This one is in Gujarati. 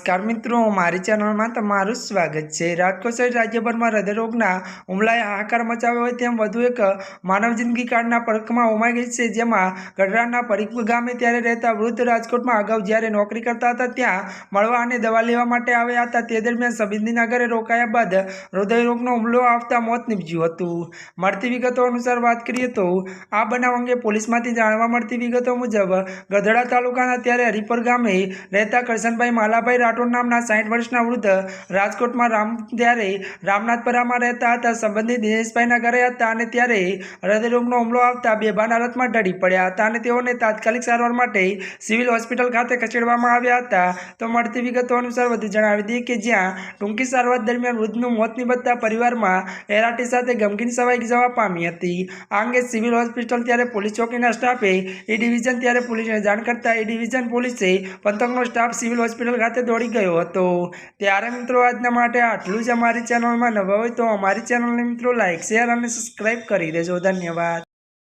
નમસ્કાર મિત્રો, મારી ચેનલમાં તમારું સ્વાગત છે। રાજકોટ સહિત રાજ્યભરમાં હૃદયરોગના હુમલાએ હાહાકાર મચાવ્યો હોય તેમ વધુ એક માનવ જિંદગી કાળના પડખમાં હોમાઈ ગઈ છે, જેમાં ગઢડાના પરીખ ગામે ત્યારે રહેતા વૃદ્ધ રાજકોટમાં અગાઉ જ્યારે નોકરી કરતા હતા ત્યાં મળવા અને દવા લેવા માટે આવ્યા હતા। તે દરમિયાન સંબંધીના ઘરે રોકાયા બાદ હૃદયરોગનો હુમલો આવતા મોત નીપજ્યું હતું। મળતી વિગતો અનુસાર વાત કરીએ તો આ બનાવ અંગે પોલીસમાંથી જાણવા મળતી વિગતો મુજબ ગઢડા તાલુકાના ત્યારે હરિપર ગામે રહેતા કરશનભાઈ માલાભાઈ રાઠોડ નામના 60 વર્ષના વૃદ્ધ રાજકોટમાં ત્યારે રામનાથપરામાં રહેતા હતા। સંબંધિત દિનેશભાઈના ઘરે હતા અને ત્યારે હૃદયરોગનો હુમલો આવતા બેભાન હાલતમાં ઢળી પડ્યા હતા અને તેઓને તાત્કાલિક સારવાર માટે સિવિલ હોસ્પિટલ ખાતે ખસેડવામાં આવ્યા હતા। તો મળતી વિગતો અનુસાર વધુ જણાવી દઈએ કે જ્યાં ટૂંકી સારવાર દરમિયાન વૃદ્ધનું મોત નિપજતા પરિવારમાં હેરાટી સાથે ગમગીન છવાઈ જવા પામી હતી। આ અંગે સિવિલ હોસ્પિટલ ત્યારે પોલીસ ચોકીના સ્ટાફે એ ડિવિઝન ત્યારે પોલીસને જાણ કરતા એ ડિવિઝન પોલીસે પંથકનો સ્ટાફ સિવિલ હોસ્પિટલ ખાતે દોડી ગયો હતો। ત્યારે મિત્રો આજના માટે આટલું જ। અમારી ચેનલમાં નવા હોય તો અમારી ચેનલને મિત્રો લાઇક, શેર અને સબસ્ક્રાઈબ કરી દેજો। ધન્યવાદ।